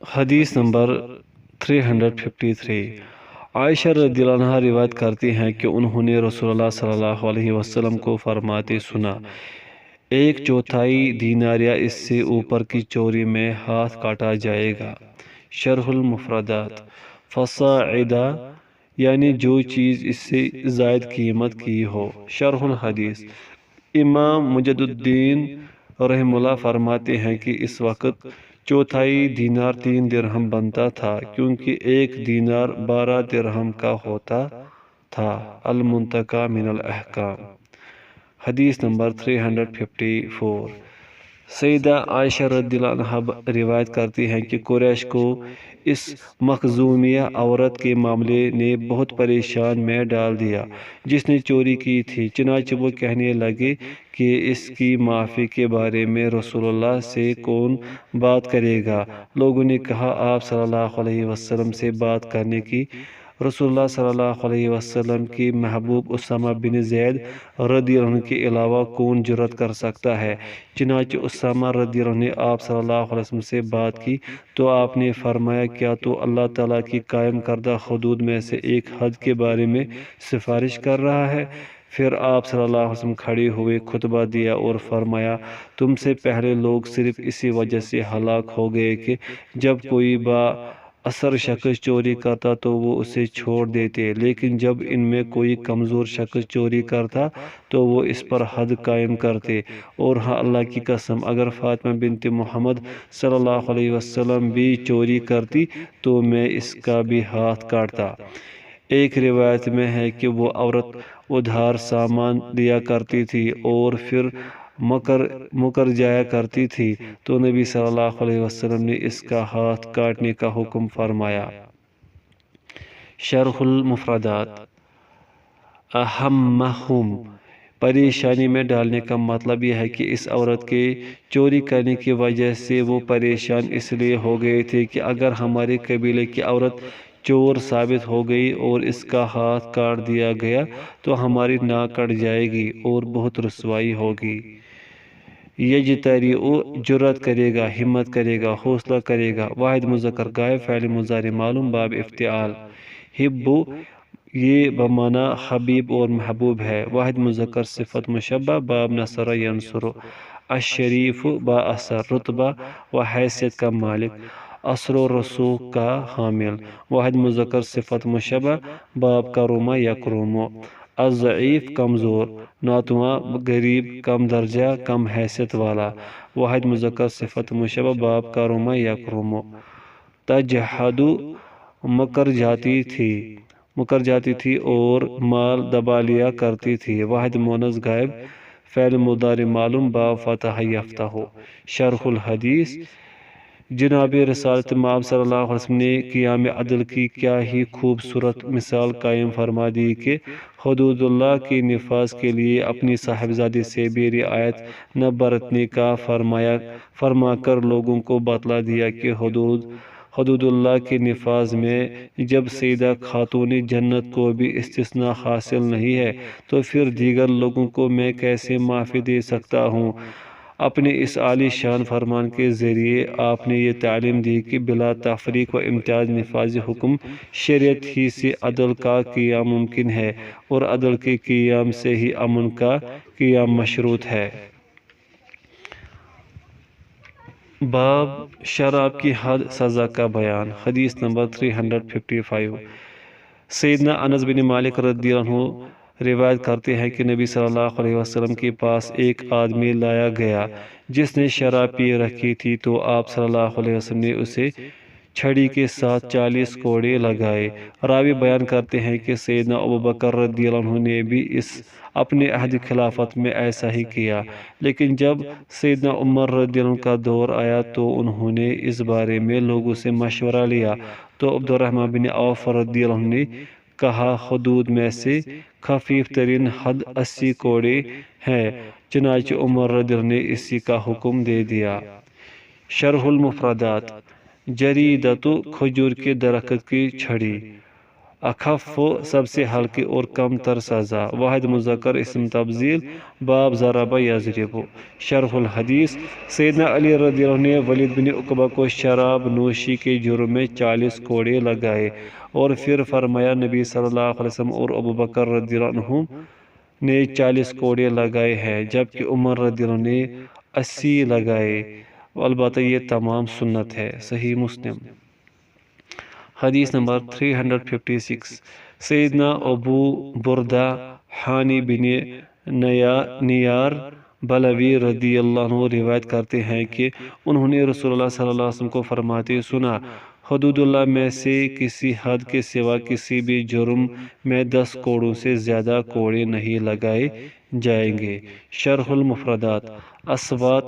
حدیث نمبر 353۔ عائشہ رضی اللہ عنہا روایت کرتی ہیں کہ انہوں نے رسول اللہ صلی اللہ علیہ وسلم کو فرماتے سنا، ایک چوتھائی دینار یا اس سے اوپر کی چوری میں ہاتھ کاٹا جائے گا۔ شرح المفردات۔ فصاعدہ یعنی جو چیز اس سے زائد قیمت کی ہو۔ شرح الحدیث۔ امام مجد الدین رحمہ اللہ فرماتے ہیں کہ اس وقت چوتھائی دینار 3 درہم بنتا تھا، کیونکہ ایک دینار 12 درہم کا ہوتا تھا۔ المنتقی من الاحکام۔ حدیث نمبر 354۔ سیدہ عائشہ رضی اللہ عنہا روایت کرتی ہیں کہ قریش کو اس مخزومیہ عورت کے معاملے نے بہت پریشان میں ڈال دیا جس نے چوری کی تھی، چنانچہ وہ کہنے لگے کہ اس کی معافی کے بارے میں رسول اللہ سے کون بات کرے گا؟ لوگوں نے کہا، آپ صلی اللہ علیہ وسلم سے بات کرنے کی۔ رسول اللہ صلی اللہ علیہ وسلم کی محبوب اسامہ بن زید رضی اللہ عنہ کے علاوہ کون جرأت کر سکتا ہے؟ چنانچہ اسامہ رضی اللہ عنہ نے آپ صلی اللہ علیہ وسلم سے بات کی تو آپ نے فرمایا، کیا تو اللہ تعالیٰ کی قائم کردہ حدود میں سے ایک حد کے بارے میں سفارش کر رہا ہے؟ پھر آپ صلی اللہ علیہ وسلم کھڑے ہوئے خطبہ دیا اور فرمایا، تم سے پہلے لوگ صرف اسی وجہ سے ہلاک ہو گئے کہ جب کوئی با اثر شخص چوری کرتا تو وہ اسے چھوڑ دیتے، لیکن جب ان میں کوئی کمزور شخص چوری کرتا تو وہ اس پر حد قائم کرتے، اور ہاں اللہ کی قسم اگر فاطمہ بنت محمد صلی اللہ علیہ وسلم بھی چوری کرتی تو میں اس کا بھی ہاتھ کاٹتا۔ ایک روایت میں ہے کہ وہ عورت ادھار سامان دیا کرتی تھی اور پھر مکر جایا کرتی تھی، تو نبی صلی اللہ علیہ وسلم نے اس کا ہاتھ کاٹنے کا حکم فرمایا۔ شرح المفردات۔ اہمہم، پریشانی میں ڈالنے کا مطلب یہ ہے کہ اس عورت کے چوری کرنے کی وجہ سے وہ پریشان اس لیے ہو گئے تھے کہ اگر ہمارے قبیلے کی عورت چور ثابت ہو گئی اور اس کا ہاتھ کاٹ دیا گیا تو ہماری ناک کٹ جائے گی اور بہت رسوائی ہوگی۔ یجتریء، جرأت کرے گا، ہمت کرے گا، حوصلہ کرے گا۔ واحد مذکر غائب، فعل مضارع معلوم، باب افتعال۔ حب، یہ بمعنی حبیب اور محبوب ہے۔ واحد مذکر صفت مشبہ، باب نصر ینصر۔ الشریف، با اثر، رتبہ و حیثیت کا مالک، اثر و رسوخ کا حامل۔ واحد مذکر صفت مشبہ، باب کرم یکرم۔ الضعیف، کمزور، ناتواں، غریب، کم درجہ، کم حیثیت والا۔ واحد مذکر صفت مشبہ، باب کرم یکرم۔ تجحد، مکر جاتی تھی اور مال دبا لیا کرتی تھی۔ واحد مونث غائب، فعل مضارع معلوم، باب فتح یفتح۔ شرح الحدیث۔ جناب رسالت مآب صلی اللہ علیہ وسلم نے قیام عدل کی کیا ہی خوبصورت مثال قائم فرما دی کہ حدود اللہ کے نفاذ کے لیے اپنی صاحبزادی سے بھی رعایت نہ برتنے کا فرما کر لوگوں کو بتلا دیا کہ حدود اللہ کے نفاذ میں جب سیدہ خاتون جنت کو بھی استثناء حاصل نہیں ہے تو پھر دیگر لوگوں کو میں کیسے معافی دے سکتا ہوں؟ اپنے اس عالی شان فرمان کے ذریعے آپ نے یہ تعلیم دی کہ بلا تفریق و امتیاز نفاذ حکم شریعت ہی سے عدل کا قیام ممکن ہے، اور عدل کے قیام سے ہی امن کا قیام مشروط ہے۔ باب شراب کی حد سزا کا بیان۔ حدیث نمبر 355۔ سیدنا انس بن مالک رضی اللہ عنہ روایت کرتے ہیں کہ نبی صلی اللہ علیہ وسلم کے پاس ایک آدمی لایا گیا جس نے شراب پی رکھی تھی، تو آپ صلی اللہ علیہ وسلم نے اسے چھڑی کے ساتھ 40 کوڑے لگائے۔ راوی بیان کرتے ہیں کہ سیدنا ابوبکر رضی اللہ عنہ نے بھی اپنے عہد خلافت میں ایسا ہی کیا، لیکن جب سیدنا عمر رضی اللہ عنہ کا دور آیا تو انہوں نے اس بارے میں لوگوں سے مشورہ لیا، تو عبد الرحمن بن عوف رضی اللہ عنہ نے کہا، حدود میں سے خفیف ترین حد 80 کوڑے ہے، چنانچہ عمر رضی اللہ عنہ نے اسی کا حکم دے دیا۔ شرح المفردات۔ جریدۃ، کھجور کے درخت کی چھڑی۔ اخف سب سے ہلکی اور کم تر سزا، واحد مذکر اسم تبذیل، باب ضرب یضرب۔ شرح الحدیث، سیدنا علی رضی اللہ عنہ نے ولید بن عقبہ کو شراب نوشی کے جرم میں 40 کوڑے لگائے اور پھر فرمایا نبی صلی اللہ علیہ وسلم اور ابوبکر رضی اللہ عنہ نے 40 کوڑے لگائے ہیں جبکہ عمر رضی اللہ عنہ نے 80 لگائے، البتہ یہ تمام سنت ہے۔ صحیح مسلم۔ حدیث نمبر 356، سیدنا ابو بردہ حانی بن نیار بلوی رضی اللہ عنہ روایت کرتے ہیں کہ انہوں نے رسول اللہ صلی اللہ علیہ وسلم کو فرماتے سنا، حدود اللہ میں سے کسی حد کے سوا کسی بھی جرم میں 10 کوڑوں سے زیادہ کوڑے نہیں لگائے جائیں گے۔ شرح المفردات، اسوات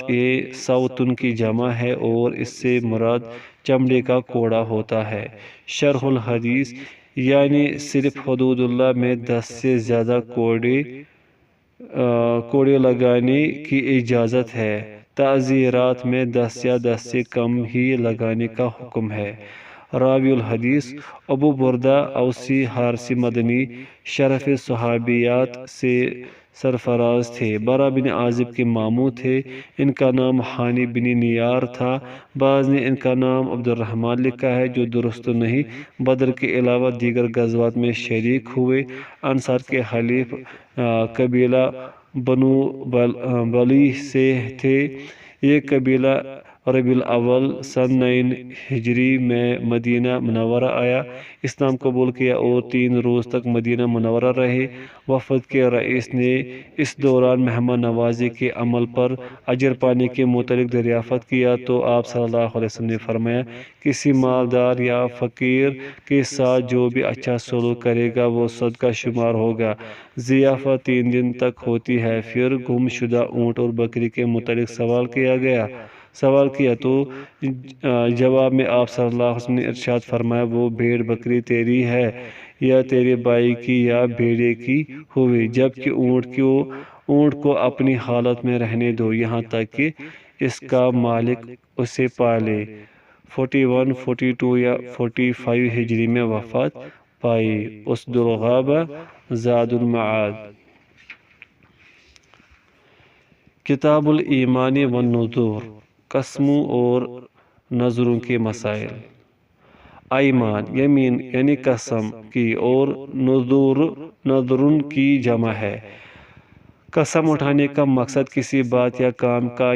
صوتن کی جمع ہے اور اس سے مراد چمڑے کا کوڑا ہوتا ہے۔ شرح الحدیث، یعنی صرف حدود اللہ میں 10 سے زیادہ کوڑے لگانے کی اجازت ہے، تعزیرات میں 10 یا 10 سے کم ہی لگانے کا حکم ہے۔ راوی الحدیث، ابو بردہ اوسی حارثی مدنی، شرف صحابیات سے سرفراز تھے، برا بن عازب کے ماموں تھے، ان کا نام حانی بن نیار تھا، بعض نے ان کا نام عبد الرحمن لکھا ہے جو درست نہیں۔ بدر کے علاوہ دیگر غزوات میں شریک ہوئے، انصار کے حلیف قبیلہ بنو بلی سے تھے، یہ قبیلہ ربیع الاول سن 9 ہجری میں مدینہ منورہ آیا، اسلام قبول کیا اور 3 روز تک مدینہ منورہ رہے۔ وفد کے رئیس نے اس دوران مہمان نوازی کے عمل پر اجر پانے کے متعلق دریافت کیا تو آپ صلی اللہ علیہ وسلم نے فرمایا، کسی مالدار یا فقیر کے ساتھ جو بھی اچھا سلوک کرے گا وہ صدقہ شمار ہوگا۔ ضیافت 3 دن تک ہوتی ہے۔ پھر گم شدہ اونٹ اور بکری کے متعلق سوال کیا تو جواب میں آپ صلی اللہ علیہ وسلم نے ارشاد فرمایا، وہ بھیڑ بکری تیری ہے یا تیرے بھائی کی یا بھیڑے کی ہوئی، جبکہ اونٹ کو اپنی حالت میں رہنے دو یہاں تک کہ اس کا مالک اسے پالے۔ 41، 42 یا 45 ہجری میں وفات پائی۔ اسد الغابہ، زاد المعاد۔ کتاب الایمان والنذور، قسموں اور نذروں کے مسائل۔ ایمان، یمین یعنی قسم کی، اور نذرن کی جمع ہے۔ قسم اٹھانے کا مقصد کسی بات یا کام کا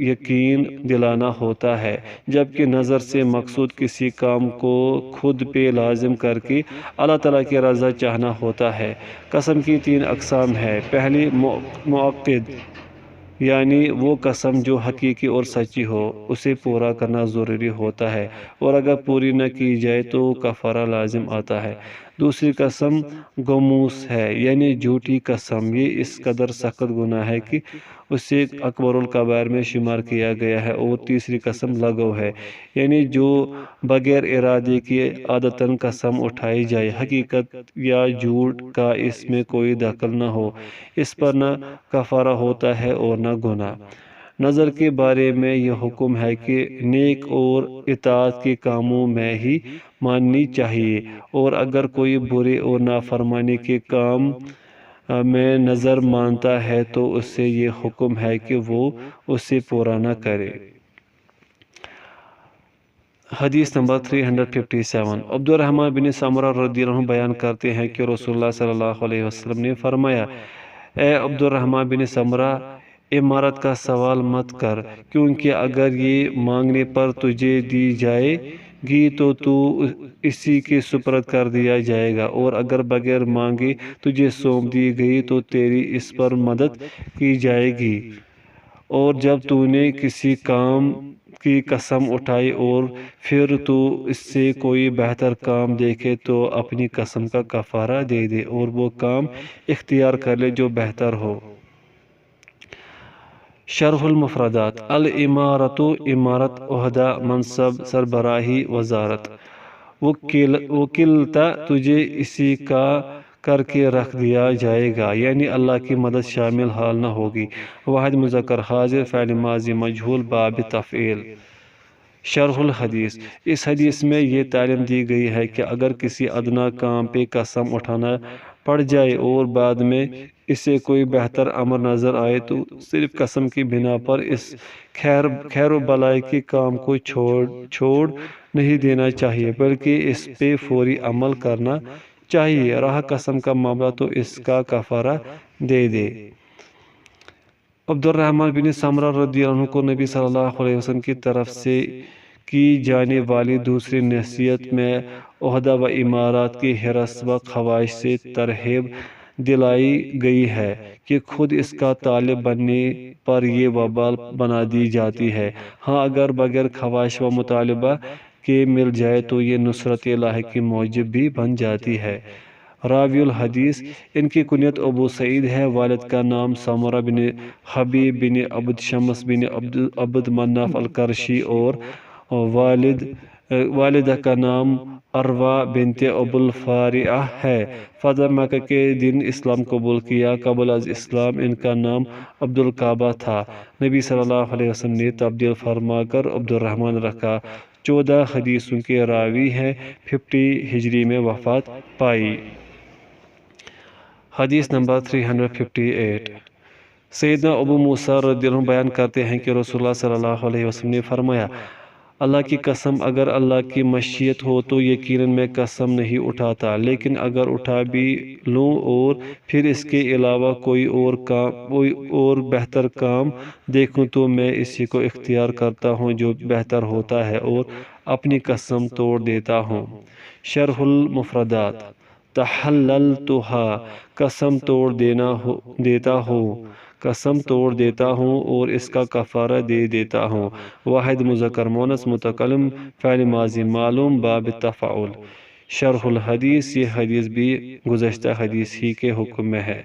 یقین دلانا ہوتا ہے، جبکہ نذر سے مقصود کسی کام کو خود پہ لازم کر کے اللہ تعالیٰ کی رضا چاہنا ہوتا ہے۔ قسم کی 3 اقسام ہیں۔ پہلی معقد، یعنی وہ قسم جو حقیقی اور سچی ہو، اسے پورا کرنا ضروری ہوتا ہے اور اگر پوری نہ کی جائے تو کفارہ لازم آتا ہے۔ دوسری قسم غموس ہے، یعنی جھوٹی قسم، یہ اس قدر سخت گناہ ہے کہ اسے اکبر الکبائر میں شمار کیا گیا ہے۔ اور تیسری قسم لغو ہے، یعنی جو بغیر ارادے کے عادتاً قسم اٹھائی جائے، حقیقت یا جھوٹ کا اس میں کوئی دخل نہ ہو، اس پر نہ کفارہ ہوتا ہے اور نہ گناہ۔ نذر کے بارے میں یہ حکم ہے کہ نیک اور اطاعت کے کاموں میں ہی ماننی چاہیے، اور اگر کوئی برے اور نافرمانی کے کام میں نذر مانتا ہے تو اس سے یہ حکم ہے کہ وہ اسے پورا نہ کرے۔ حدیث نمبر 357، عبد الرحمن بن سمرہ رضی اللہ عنہ بیان کرتے ہیں کہ رسول اللہ صلی اللہ علیہ وسلم نے فرمایا، اے عبد الرحمن بن سمرہ، امارت کا سوال مت کر، کیونکہ اگر یہ مانگنے پر تجھے دی جائے گی تو اسی کے سپرد کر دیا جائے گا، اور اگر بغیر مانگے تجھے سونپ دی گئی تو تیری اس پر مدد کی جائے گی۔ اور جب تو نے کسی کام کی قسم اٹھائی اور پھر تو اس سے کوئی بہتر کام دیکھے تو اپنی قسم کا کفارہ دے دے اور وہ کام اختیار کر لے جو بہتر ہو۔ شرح المفردات، الامارت، امارت، عہدہ، منصب، سربراہی، وزارت۔ وکلتا، تجھے اسی کا کر کے رکھ دیا جائے گا، یعنی اللہ کی مدد شامل حال نہ ہوگی۔ واحد مذکر حاضر، فعل ماضی مجہول، باب تفعیل۔ شرح الحدیث، اس حدیث میں یہ تعلیم دی گئی ہے کہ اگر کسی ادنا کام پہ قسم اٹھانا پڑ جائے اور بعد میں اسے کوئی بہتر امر نظر آئے تو صرف قسم کی بنا پر اس خیر و بلائی کے کام کو چھوڑ نہیں دینا چاہیے، بلکہ اس پہ فوری عمل کرنا چاہیے۔ رہا قسم کا معاملہ تو اس کا کفارہ دے دے۔ عبد الرحمن بن سمرہ رضی اللہ عنہ کو نبی صلی اللہ علیہ وسلم کی طرف سے کی جانے والی دوسری نصیحت میں عہدہ و امارات کی حرص و خواہش سے ترغیب دلائی گئی ہے کہ خود اس کا طالب بننے پر یہ وبال بنا دی جاتی ہے۔ ہاں اگر بغیر خواہش و مطالبہ کے مل جائے تو یہ نصرت الہی کی موجب بھی بن جاتی ہے۔ راوی الحدیث، ان کی کنیت ابو سعید ہے، والد کا نام سمرہ بن حبیب بن عبد شمس بن عبد مناف القرشی اور والدہ کا نام عروہ بنت ابو الفارعہ ہے۔ فتح مکہ کے دن اسلام قبول کیا۔ قبل از اسلام ان کا نام عبد الکعبہ تھا۔ نبی صلی اللہ علیہ وسلم نے تبدیل فرما کر عبد الرحمن رکھا۔ 14 حدیثوں کے راوی ہیں۔ 50 ہجری میں وفات پائی۔ حدیث نمبر 358۔ سیدنا ابو موسیٰ رضی اللہ عنہ بیان کرتے ہیں کہ رسول اللہ صلی اللہ علیہ وسلم نے فرمایا، اللہ کی قسم اگر اللہ کی مشیت ہو تو یقیناً میں قسم نہیں اٹھاتا، لیکن اگر اٹھا بھی لوں اور پھر اس کے علاوہ کوئی اور بہتر کام دیکھوں تو میں اسی کو اختیار کرتا ہوں جو بہتر ہوتا ہے اور اپنی قسم توڑ دیتا ہوں۔ شرح المفردات، تحللتھا، قسم توڑ دیتا ہوں اور اس کا کفارہ دے دیتا ہوں۔ واحد مذکر مؤنث متکلم فعل ماضی معلوم باب تفاعل۔ شرح الحدیث، یہ حدیث بھی گزشتہ حدیث ہی کے حکم میں ہے۔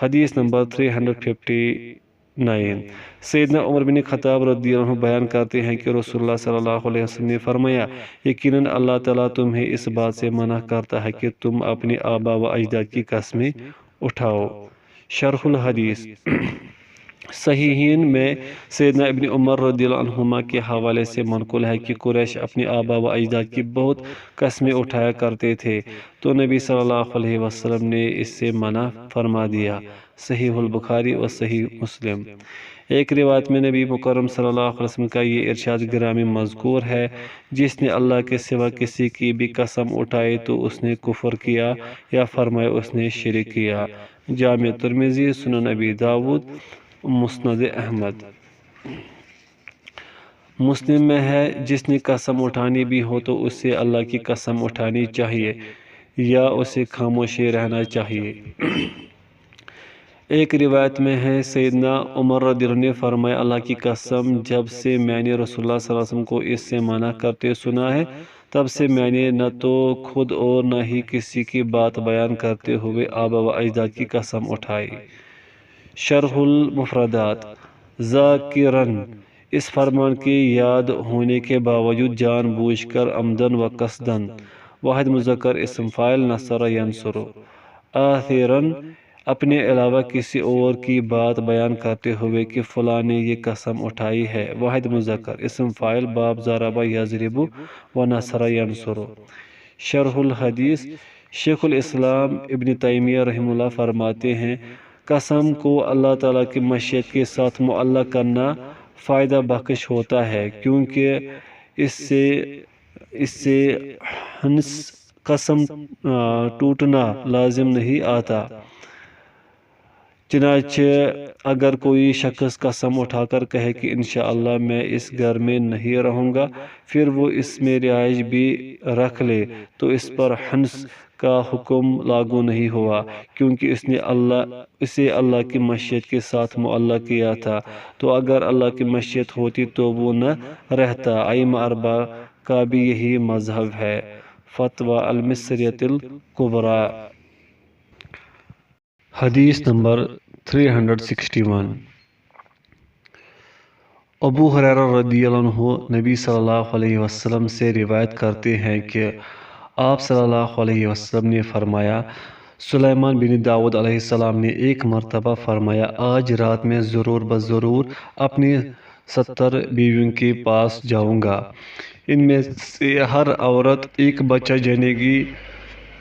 حدیث نمبر 359۔ سیدنا عمر بن خطاب رضی اللہ عنہ بیان کرتے ہیں کہ رسول اللہ صلی اللہ علیہ وسلم نے فرمایا، یقیناً اللہ تعالیٰ تمہیں اس بات سے منع کرتا ہے کہ تم اپنے آبا و اجداد کی قسمیں اٹھاؤ۔ شرح الحدیث، صحیحین میں سیدنا ابن عمر رضی اللہ عنہما کے حوالے سے منقول ہے کہ قریش اپنے آبا و اجداد کی بہت قسمیں اٹھایا کرتے تھے تو نبی صلی اللہ علیہ وسلم نے اس سے منع فرما دیا۔ صحیح البخاری و صحیح مسلم۔ ایک روایت میں نبی مکرم صلی اللہ علیہ وسلم کا یہ ارشاد گرامی مذکور ہے، جس نے اللہ کے سوا کسی کی بھی قسم اٹھائی تو اس نے کفر کیا، یا فرمایا اس نے شرک کیا۔ جامع ترمذی، سنن ابی داود، مسند احمد۔ مسلم میں ہے، جس نے قسم اٹھانی بھی ہو تو اسے اللہ کی قسم اٹھانی چاہیے یا اسے خاموشی رہنا چاہیے۔ ایک روایت میں ہے، سیدنا عمر رضی اللہ عنہ نے فرمایا، اللہ کی قسم جب سے میں نے رسول اللہ صلی اللہ علیہ وسلم کو اس سے منع کرتے سنا ہے تب سے میں نے نہ تو خود اور نہ ہی کسی کی بات بیان کرتے ہوئے آبا و اجداد کی قسم اٹھائی۔ شرح المفردات، ذاکراً، اس فرمان کی یاد ہونے کے باوجود جان بوجھ کر عمدن و قصدن۔ واحد مذکر اسم فاعل نصر ینصر۔ آثراً، اپنے علاوہ کسی اور کی بات بیان کرتے ہوئے کہ فلاں نے یہ قسم اٹھائی ہے۔ واحد مذکر اسم فاعل باب ضرب یضرب و نصر ینصر۔ شرح الحدیث، شیخ الاسلام ابن تیمیہ رحمہ اللہ فرماتے ہیں، قسم کو اللہ تعالیٰ کی مشیت کے ساتھ معلق کرنا فائدہ بخش ہوتا ہے، کیونکہ اس سے حنس قسم ٹوٹنا لازم نہیں آتا۔ چنانچہ اگر کوئی شخص قسم اٹھا کر کہے کہ انشاءاللہ میں اس گھر میں نہیں رہوں گا، پھر وہ اس میں رہائش بھی رکھ لے تو اس پر حنس کا حکم لاگو نہیں ہوا، کیونکہ اسے اللہ کی مشیت کے ساتھ معلق کیا تھا، تو اگر اللہ کی مشیت ہوتی تو وہ نہ رہتا۔ ائمہ اربعہ کا بھی یہی مذہب ہے۔ فتوی المصریۃ الکبریٰ۔ حدیث نمبر 361۔ ابو ہریرہ رضی اللہ عنہ نبی صلی اللہ علیہ وسلم سے روایت کرتے ہیں کہ آپ صلی اللہ علیہ وسلم نے فرمایا، سلیمان بن داؤد علیہ السلام نے ایک مرتبہ فرمایا، آج رات میں ضرور بضرور اپنے 70 بیویوں کے پاس جاؤں گا، ان میں سے ہر عورت ایک بچہ جنے گی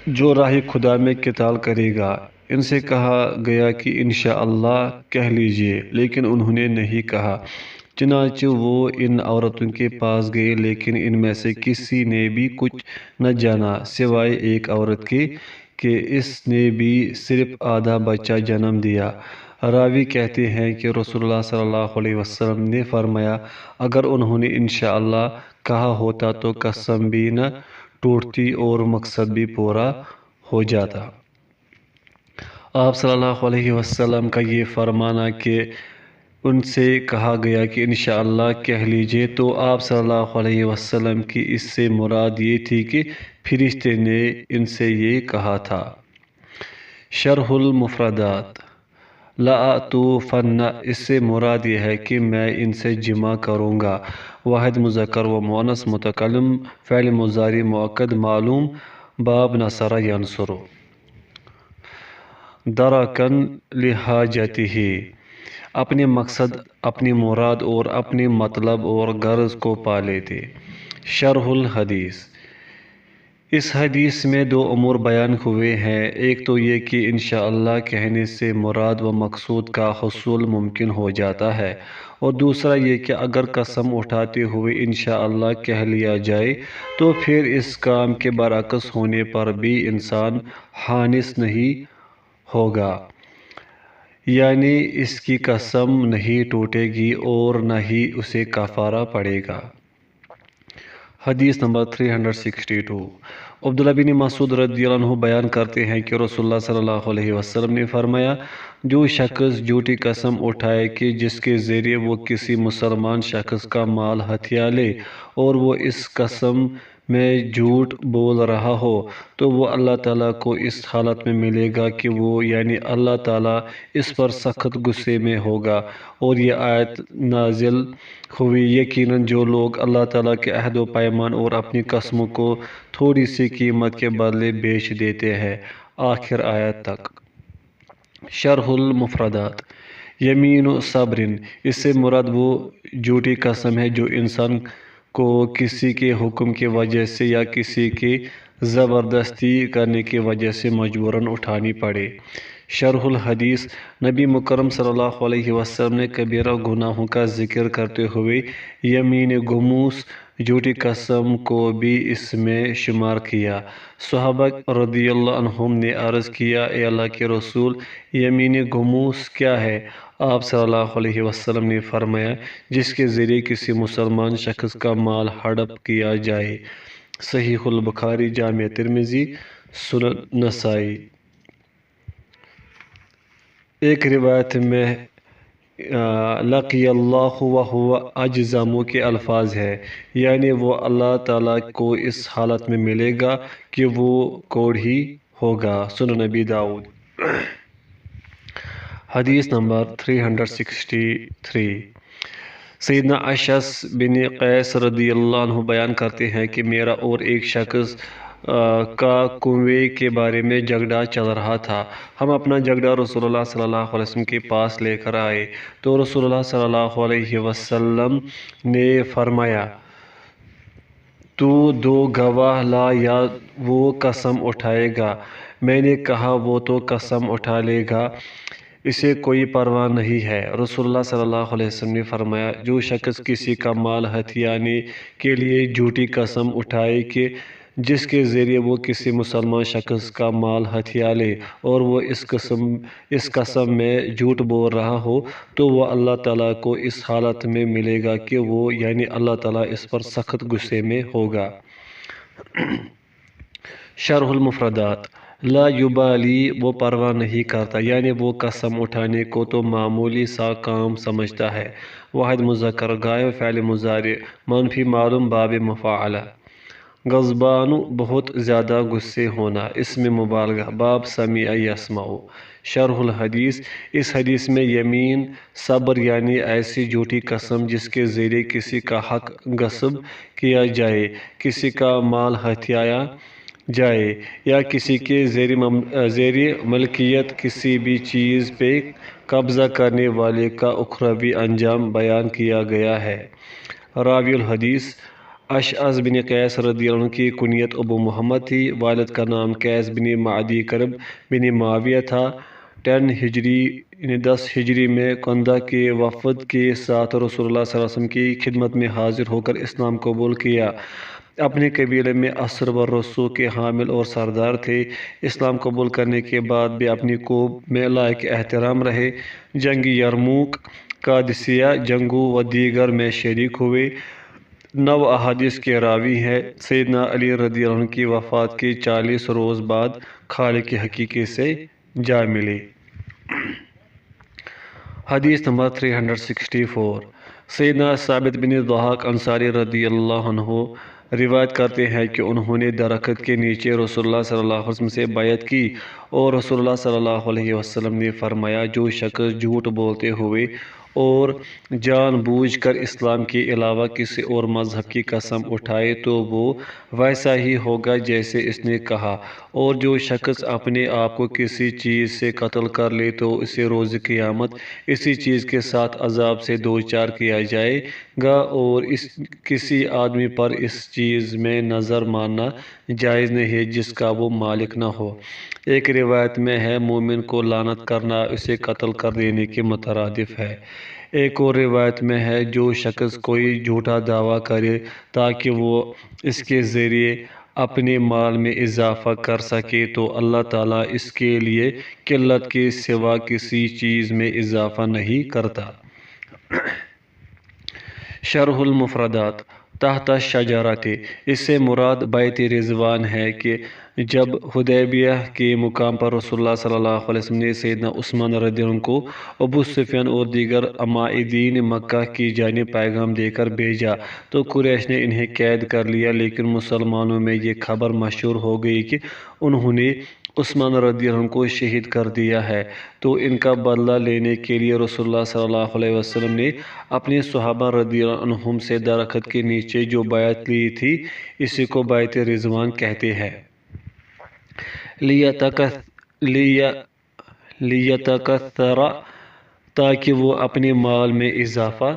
جو راہ خدا میں قتال کرے گا۔ ان سے کہا گیا کہ انشاءاللہ کہہ لیجئے، لیکن انہوں نے نہیں کہا۔ چنانچہ وہ ان عورتوں کے پاس گئے، لیکن ان میں سے کسی نے بھی کچھ نہ جانا سوائے ایک عورت کے کہ اس نے بھی صرف آدھا بچہ جنم دیا۔ راوی کہتے ہیں کہ رسول اللہ صلی اللہ علیہ وسلم نے فرمایا، اگر انہوں نے انشاءاللہ کہا ہوتا تو قسم بھی نہ ٹوٹتی اور مقصد بھی پورا ہو جاتا۔ آپ صلی اللہ علیہ وسلم کا یہ فرمانا کہ ان سے کہا گیا کہ انشاءاللہ کہہ لیجئے، تو آپ صلی اللہ علیہ وسلم کی اس سے مراد یہ تھی کہ فرشتے نے ان سے یہ کہا تھا۔ شرح المفردات: لأطوفن، اس سے مراد یہ ہے کہ میں ان سے جمع کروں گا۔ واحد مذکر و مؤنث متکلم، فعل مضارع مؤکد معلوم، باب نصر ینصر۔ درکن لحاجتہ، اپنے مقصد، اپنی مراد اور اپنے مطلب اور غرض کو پا لیتے۔ شرح الحدیث: اس حدیث میں دو امور بیان ہوئے ہیں، ایک تو یہ کہ انشاءاللہ کہنے سے مراد و مقصود کا حصول ممکن ہو جاتا ہے، اور دوسرا یہ کہ اگر قسم اٹھاتے ہوئے انشاءاللہ کہہ لیا جائے تو پھر اس کام کے برعکس ہونے پر بھی انسان حانث نہیں ہوگا، یعنی اس کی قسم نہیں ٹوٹے گی اور نہ ہی اسے کفارہ پڑے گا۔ حدیث نمبر 362۔ عبداللہ بن مسعود رضی اللہ عنہ بیان کرتے ہیں کہ رسول اللہ صلی اللہ علیہ وسلم نے فرمایا، جو شخص جھوٹی قسم اٹھائے کہ جس کے ذریعے وہ کسی مسلمان شخص کا مال ہتھیا لے اور وہ اس قسم میں جھوٹ بول رہا ہو، تو وہ اللہ تعالیٰ کو اس حالت میں ملے گا کہ وہ یعنی اللہ تعالیٰ اس پر سخت غصے میں ہوگا، اور یہ آیت نازل ہوئی، یقیناً جو لوگ اللہ تعالیٰ کے عہد و پیمان اور اپنی قسموں کو تھوڑی سی قیمت کے بدلے بیچ دیتے ہیں، آخر آیت تک۔ شرح المفردات: یمین صبر، اس سے مراد وہ جھوٹی قسم ہے جو انسان کو کسی کے حکم کی وجہ سے یا کسی کی زبردستی کرنے کی وجہ سے مجبوراً اٹھانی پڑے۔ شرح الحدیث: نبی مکرم صلی اللہ علیہ وسلم نے کبیرہ گناہوں کا ذکر کرتے ہوئے یمین غموس، جھوٹی قسم کو بھی اس میں شمار کیا۔ صحابہ رضی اللہ عنہم نے عرض کیا، اے اللہ کے رسول، یمین غموس کیا ہے؟ آپ صلی اللہ علیہ وسلم نے فرمایا، جس کے ذریعے کسی مسلمان شخص کا مال ہڑپ کیا جائے۔ صحیح البخاری، جامع ترمذی، سنن نسائی۔ ایک روایت میں لقی اللہ وہو اجزم کے الفاظ ہیں، یعنی وہ اللہ تعالیٰ کو اس حالت میں ملے گا کہ وہ کوڑھی ہوگا۔ سنن نبی داؤد۔ حدیث نمبر 363۔ سیدنا اشعث بن قیس رضی اللہ عنہ بیان کرتے ہیں کہ میرا اور ایک شخص کا کنویں کے بارے میں جھگڑا چل رہا تھا۔ ہم اپنا جھگڑا رسول اللہ صلی اللہ علیہ وسلم کے پاس لے کر آئے تو رسول اللہ صلی اللہ علیہ وسلم نے فرمایا، تو دو گواہ لا یا وہ قسم اٹھائے گا۔ میں نے کہا، وہ تو قسم اٹھا لے گا، اسے کوئی پرواہ نہیں ہے۔ رسول اللہ صلی اللہ علیہ وسلم نے فرمایا، جو شخص کسی کا مال ہتھیانے کے لیے جھوٹی قسم اٹھائے کہ جس کے ذریعے وہ کسی مسلمان شخص کا مال ہتھیا لے اور وہ اس قسم میں جھوٹ بول رہا ہو، تو وہ اللہ تعالیٰ کو اس حالت میں ملے گا کہ وہ یعنی اللہ تعالیٰ اس پر سخت غصے میں ہوگا۔ شرح المفردات: لا یبالی، وہ پرواہ نہیں کرتا، یعنی وہ قسم اٹھانے کو تو معمولی سا کام سمجھتا ہے۔ واحد مذکر غائب، فعل مضارع منفی معلوم، باب مفاعلہ۔ غضبان، بہت زیادہ غصے ہونا، اسم مبالغہ، باب سمع یسمع۔ شرح الحدیث: اس حدیث میں یمین صبر یعنی ایسی جھوٹی قسم جس کے ذریعے کسی کا حق غصب کیا جائے، کسی کا مال ہتھیایا جائے یا کسی کے زیر ملکیت کسی بھی چیز پہ قبضہ کرنے والے کا اخروی انجام بیان کیا گیا ہے۔ راوی الحدیث اشعث بن قیس رضی اللہ عنہ کی کنیت ابو محمد تھی۔ والد کا نام قیس بن معدی کرب بن معاویہ تھا۔ 10 ہجری میں قندہ کے وفد کے ساتھ رسول اللہ صلی اللہ علیہ وسلم کی خدمت میں حاضر ہو کر اسلام قبول کیا۔ اپنے قبیلے میں اسر و رسوخ کے حامل اور سردار تھے۔ اسلام قبول کرنے کے بعد بھی اپنی قوم میں لائق احترام رہے۔ جنگ یرموک، قادسیہ جنگوں و دیگر میں شریک ہوئے۔ 9 احادیث کے راوی ہیں۔ سیدنا علی رضی اللہ عنہ کی وفات کے 40 روز بعد خالق حقیقی سے جا ملے۔ حدیث نمبر 364 سیدنا ثابت بن ضحاک انصاری رضی اللہ عنہ روایت کرتے ہیں کہ انہوں نے درخت کے نیچے رسول اللہ صلی اللہ علیہ وسلم سے بیعت کی اور رسول اللہ صلی اللہ علیہ وسلم نے فرمایا، جو شخص جھوٹ بولتے ہوئے اور جان بوجھ کر اسلام کے علاوہ کسی اور مذہب کی قسم اٹھائے تو وہ ویسا ہی ہوگا جیسے اس نے کہا، اور جو شخص اپنے آپ کو کسی چیز سے قتل کر لے تو اسے روز قیامت اسی چیز کے ساتھ عذاب سے دوچار کیا جائے گا، اور کسی آدمی پر اس چیز میں نظر ماننا جائز نہیں ہے جس کا وہ مالک نہ ہو۔ ایک روایت میں ہے، مومن کو لعنت کرنا اسے قتل کر دینے کے مترادف ہے۔ ایک اور روایت میں ہے، جو شخص کوئی جھوٹا دعویٰ کرے تاکہ وہ اس کے ذریعے اپنے مال میں اضافہ کر سکے تو اللہ تعالیٰ اس کے لیے قلت کے سوا کسی چیز میں اضافہ نہیں کرتا۔ شرح المفردات تحت الشجرۃ، اس سے مراد بیعت رضوان ہے کہ جب حدیبیہ کے مقام پر رسول اللہ صلی اللہ علیہ وسلم نے سیدنا عثمان رضی اللہ عنہ کو ابو سفیان اور دیگر عمائدین مکہ کی جانب پیغام دے کر بھیجا تو قریش نے انہیں قید کر لیا، لیکن مسلمانوں میں یہ خبر مشہور ہو گئی کہ انہوں نے عثمان رضی اللہ عنہ کو شہید کر دیا ہے، تو ان کا بدلہ لینے کے لیے رسول اللہ صلی اللہ علیہ وسلم نے اپنے صحابہ رضی اللہ عنہم سے درخت کے نیچے جو بیعت لی تھی، اسی کو بیعت رضوان کہتے ہیں۔ لیتکثر، تاکہ وہ اپنے مال میں اضافہ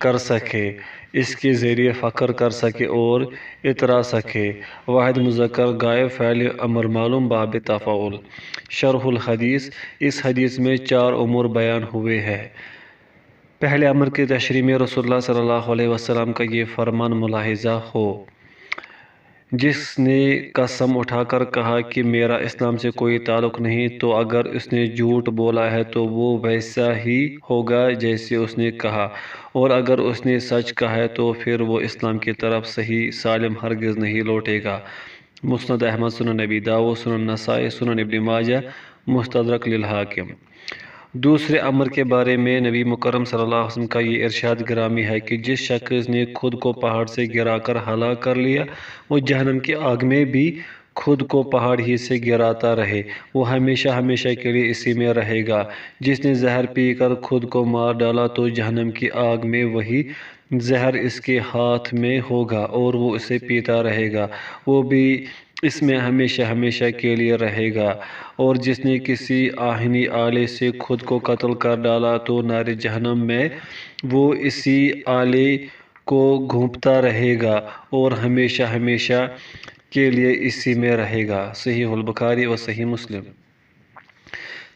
کر سکے، اس کے ذریعے فخر کر سکے اور اترا سکے۔ واحد مذکر غائب فعل امر معلوم باب تفاعل۔ شرح الحدیث، اس حدیث میں 4 امور بیان ہوئے ہیں۔ پہلے امر کی تشریح میں رسول اللہ صلی اللہ علیہ وسلم کا یہ فرمان ملاحظہ ہو، جس نے قسم اٹھا کر کہا کہ میرا اسلام سے کوئی تعلق نہیں، تو اگر اس نے جھوٹ بولا ہے تو وہ ویسا ہی ہوگا جیسے اس نے کہا، اور اگر اس نے سچ کہا ہے تو پھر وہ اسلام کی طرف صحیح سالم ہرگز نہیں لوٹے گا۔ مسند احمد، سنن ابی داؤد، سنن نسائی، سنن ابن ماجہ، مستدرک للحاکم۔ دوسرے امر کے بارے میں نبی مکرم صلی اللہ علیہ وسلم کا یہ ارشاد گرامی ہے کہ جس شخص نے خود کو پہاڑ سے گرا کر ہلاک کر لیا، وہ جہنم کی آگ میں بھی خود کو پہاڑ ہی سے گراتا رہے، وہ ہمیشہ ہمیشہ کے لیے اسی میں رہے گا۔ جس نے زہر پی کر خود کو مار ڈالا تو جہنم کی آگ میں وہی زہر اس کے ہاتھ میں ہوگا اور وہ اسے پیتا رہے گا، وہ بھی اس میں ہمیشہ ہمیشہ کے لیے رہے گا۔ اور جس نے کسی آہنی آلے سے خود کو قتل کر ڈالا تو نار جہنم میں وہ اسی آلے کو گھونپتا رہے گا اور ہمیشہ ہمیشہ کے لیے اسی میں رہے گا۔ صحیح البخاری و صحیح مسلم۔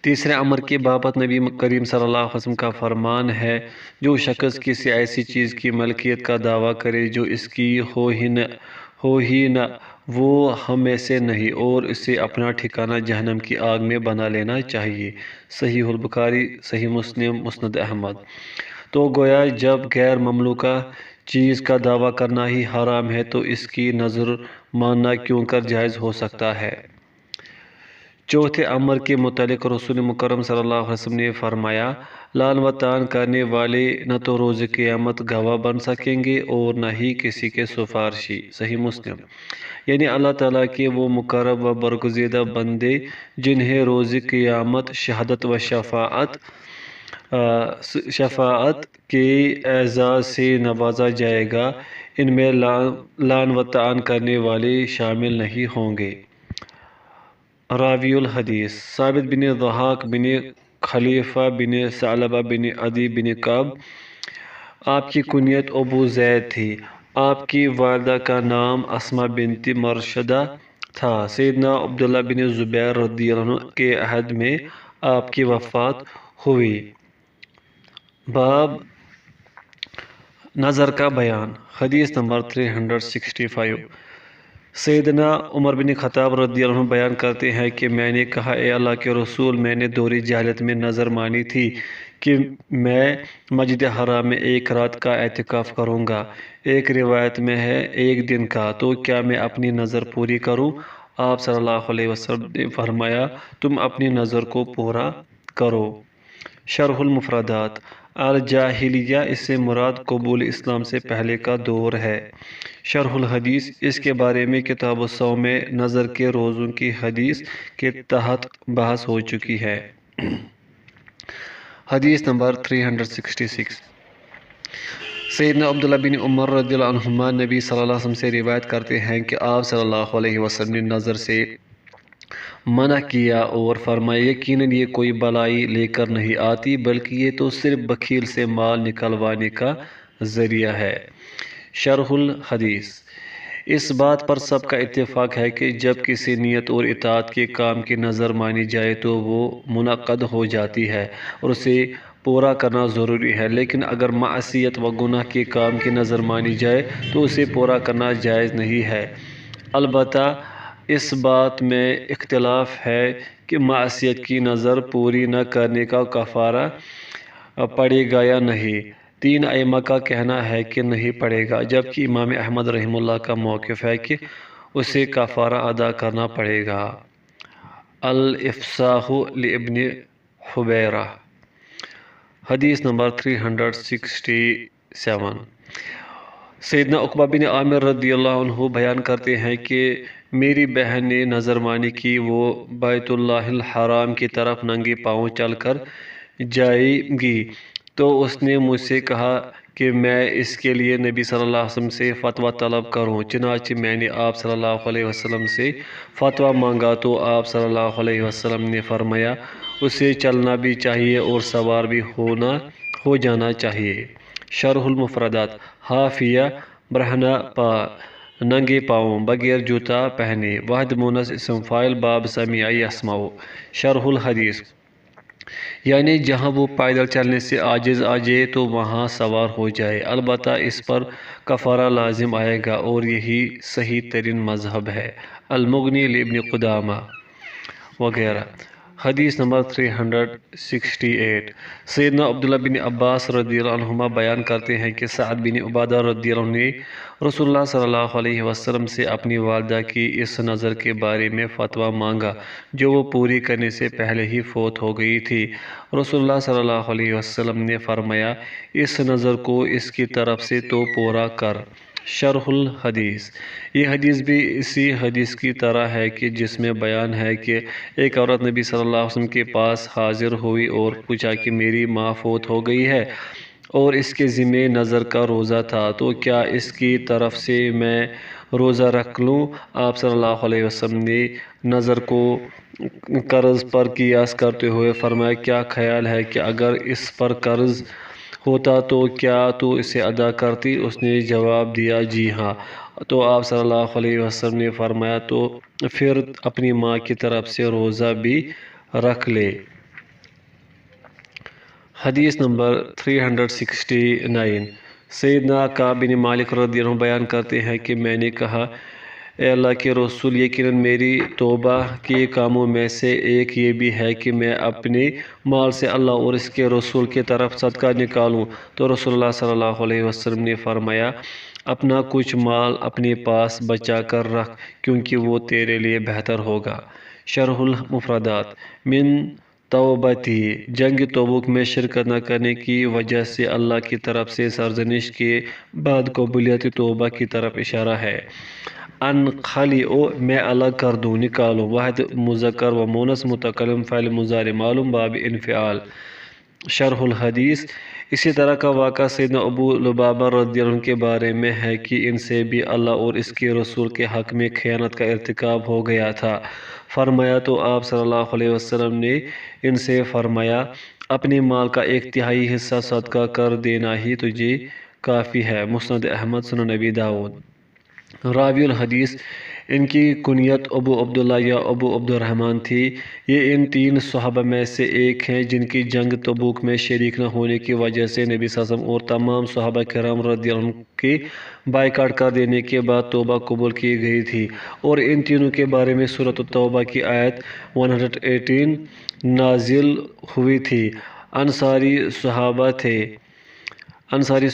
تیسرے امر کی بابت نبی کریم صلی اللہ علیہ وسلم کا فرمان ہے، جو شخص کسی ایسی چیز کی ملکیت کا دعویٰ کرے جو اس کی ہو ہی نہ، وہ ہم میں سے نہیں، اور اسے اپنا ٹھکانہ جہنم کی آگ میں بنا لینا چاہیے۔ صحیح البخاری، صحیح مسلم، مسند احمد۔ تو گویا جب غیر مملوکہ چیز کا دعویٰ کرنا ہی حرام ہے تو اس کی نظر ماننا کیوں کر جائز ہو سکتا ہے۔ چوتھے امر کے متعلق رسول مکرم صلی اللہ علیہ وسلم نے فرمایا، لعن و طعن کرنے والے نہ تو روز قیامت گواہ بن سکیں گے اور نہ ہی کسی کے سفارشی۔ صحیح مسلم۔ یعنی اللہ تعالیٰ کے وہ مقرب و برگزیدہ بندے جنہیں روز قیامت شہادت و شفاعت کے اعزاز سے نوازا جائے گا، ان میں لعن و طعن کرنے والے شامل نہیں ہوں گے۔ راوی الحدیث ثابت بن ضحاک بن خلیفہ بن ثعلبہ بن عدی بن کعب، آپ کی کنیت ابو زید تھی۔ آپ کی والدہ کا نام اسما بنت مرشدہ تھا۔ سیدنا عبداللہ بن زبیر رضی اللہ عنہ کے عہد میں آپ کی وفات ہوئی۔ باب نظر کا بیان۔ حدیث نمبر 365۔ سیدنا عمر بن خطاب رضی اللہ عنہ بیان کرتے ہیں کہ میں نے کہا، اے اللہ کے رسول، میں نے دور جاہلیت میں نظر مانی تھی کہ میں مسجد حرام میں ایک رات کا اعتکاف کروں گا۔ ایک روایت میں ہے 1 دن کا، تو کیا میں اپنی نظر پوری کروں؟ آپ صلی اللہ علیہ وسلم نے فرمایا، تم اپنی نظر کو پورا کرو۔ شرح المفردات۔ الجاہلیہ، اس سے مراد قبول اسلام سے پہلے کا دور ہے۔ شرح الحدیث، اس کے بارے میں کتاب الصوم میں نظر کے روزوں کی حدیث کے تحت بحث ہو چکی ہے۔ حدیث نمبر 366۔ سیدنا عبداللہ بن عمر رضی اللہ عنہما نبی صلی اللہ علیہ وسلم سے روایت کرتے ہیں کہ آپ صلی اللہ علیہ وسلم نے نظر سے منع کیا اور فرمایا، یقیناً یہ کوئی بلائی لے کر نہیں آتی، بلکہ یہ تو صرف بخیل سے مال نکلوانے کا ذریعہ ہے۔ شرح الحدیث۔ اس بات پر سب کا اتفاق ہے کہ جب کسی نیت اور اطاعت کے کام کی نظر مانی جائے تو وہ منعقد ہو جاتی ہے اور اسے پورا کرنا ضروری ہے، لیکن اگر معصیت و گناہ کے کام کی نظر مانی جائے تو اسے پورا کرنا جائز نہیں ہے۔ البتہ اس بات میں اختلاف ہے کہ معصیت کی نظر پوری نہ کرنے کا کفارہ پڑے گا یا نہیں۔ 3 ائمہ کا کہنا ہے کہ نہیں پڑے گا، جبکہ امام احمد رحمہ اللہ کا موقف ہے کہ اسے کفارہ ادا کرنا پڑے گا۔ الافصاح لابن حبیرہ۔ حدیث نمبر 367۔ سیدنا عقبہ بن عامر رضی اللہ عنہ بیان کرتے ہیں کہ میری بہن نے نظر مانی کہ وہ بیت اللہ الحرام کی طرف ننگے پاؤں چل کر جائے گی، تو اس نے مجھ سے کہا کہ میں اس کے لیے نبی صلی اللہ علیہ وسلم سے فتویٰ طلب کروں۔ چنانچہ میں نے آپ صلی اللہ علیہ وسلم سے فتویٰ مانگا تو آپ صلی اللہ علیہ وسلم نے فرمایا، اسے چلنا بھی چاہیے اور سوار بھی ہو جانا چاہیے۔ شرح المفردات۔ حافیہ، برہنہ پا، ننگے پاؤں، بغیر جوتا پہنے۔ واحد مونث اسم فاعل، باب سمع یسمع۔ شرح الحدیث، یعنی جہاں وہ پیدل چلنے سے عاجز آ جائے تو وہاں سوار ہو جائے، البتہ اس پر کفارہ لازم آئے گا اور یہی صحیح ترین مذہب ہے۔ المغنی لابن قدامہ وغیرہ۔ حدیث نمبر 368۔ سیدنا عبداللہ بن عباس رضی اللہ عنہما بیان کرتے ہیں کہ سعد بن عبادہ رضی اللہ عنہ نے رسول اللہ صلی اللہ علیہ وسلم سے اپنی والدہ کی اس نظر کے بارے میں فتویٰ مانگا جو وہ پوری کرنے سے پہلے ہی فوت ہو گئی تھی۔ رسول اللہ صلی اللہ علیہ وسلم نے فرمایا، اس نظر کو اس کی طرف سے تو پورا کر۔ شرح الحدیث۔ یہ حدیث بھی اسی حدیث کی طرح ہے کہ جس میں بیان ہے کہ ایک عورت نبی صلی اللہ علیہ وسلم کے پاس حاضر ہوئی اور پوچھا کہ میری ماں فوت ہو گئی ہے اور اس کے ذمہ نظر کا روزہ تھا، تو کیا اس کی طرف سے میں روزہ رکھ لوں؟ آپ صلی اللہ علیہ وسلم نے نظر کو قرض پر قیاس کرتے ہوئے فرمایا، کیا خیال ہے کہ اگر اس پر قرض ہوتا تو کیا تو اسے ادا کرتی؟ اس نے جواب دیا، جی ہاں۔ تو آپ صلی اللہ علیہ وسلم نے فرمایا، تو پھر اپنی ماں کی طرف سے روزہ بھی رکھ لے۔ حدیث نمبر 369۔ سیدنا کعب بن مالک رضی اللہ عنہ بیان کرتے ہیں کہ میں نے کہا، اے اللہ کے رسول، یقیناً میری توبہ کے کاموں میں سے ایک یہ بھی ہے کہ میں اپنے مال سے اللہ اور اس کے رسول کی طرف صدقہ نکالوں۔ تو رسول اللہ صلی اللہ علیہ وسلم نے فرمایا، اپنا کچھ مال اپنے پاس بچا کر رکھ، کیونکہ وہ تیرے لیے بہتر ہوگا۔ شرح المفردات۔ من توبتی، جنگ تبوک میں شرکت نہ کرنے کی وجہ سے اللہ کی طرف سے سرزنش کے بعد قبولیت توبہ کی طرف اشارہ ہے۔ انخلع، میں الگ کر دوں، نکالوں۔ واحد مذکر و مونث متکلم فعل مضارع معلوم، باب انفعال۔ شرح الحدیث، اسی طرح کا واقعہ سیدنا ابو لبابہ رضی اللہ عنہ کے بارے میں ہے کہ ان سے بھی اللہ اور اس کے رسول کے حق میں خیانت کا ارتکاب ہو گیا تھا۔ فرمایا تو آپ صلی اللہ علیہ وسلم نے ان سے فرمایا، اپنے مال کا 1/3 حصہ صدقہ کر دینا ہی تجھے کافی ہے۔ مسند احمد، سنن نبی داؤد۔ راوی الحدیث، ان کی کنیت ابو عبداللہ یا ابو عبد الرحمن تھی۔ یہ ان 3 صحابہ میں سے ایک ہیں جن کی جنگ تبوک میں شریک نہ ہونے کی وجہ سے نبی صلی اللہ علیہ وسلم اور تمام صحابہ کرام رضی اللہ عنہم کے بائیکاٹ کر دینے کے بعد توبہ قبول کی گئی تھی، اور ان تینوں کے بارے میں سورۃ التوبہ کی آیت 118 نازل ہوئی تھی۔ انصاری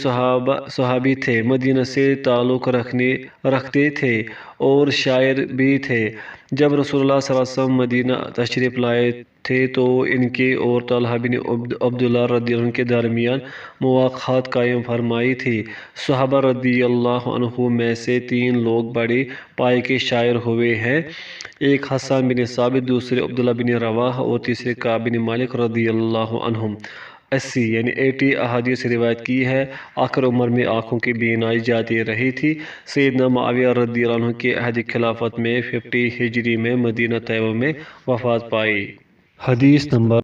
صحابی تھے، مدینہ سے تعلق رکھتے تھے اور شاعر بھی تھے۔ جب رسول اللہ صلی اللہ علیہ وسلم مدینہ تشریف لائے تھے تو ان کے اور طلحہ بن عبداللہ رضی اللہ عنہ کے درمیان مواخات قائم فرمائی تھی۔ صحابہ رضی اللہ عنہم میں سے 3 لوگ بڑے پائے کے شاعر ہوئے ہیں، ایک حسان بن ثابت، دوسرے عبداللہ بن رواحہ اور تیسرے کعب بن مالک رضی اللہ عنہم۔ 80 احادیث روایت کی ہے۔ آخر عمر میں آنکھوں کی بینائی جاتی رہی تھی۔ سیدنا معاویہ رضی اللہ عنہ کے عہد خلافت میں 50 ہجری میں مدینہ طیبہ میں وفات پائی۔ حدیث نمبر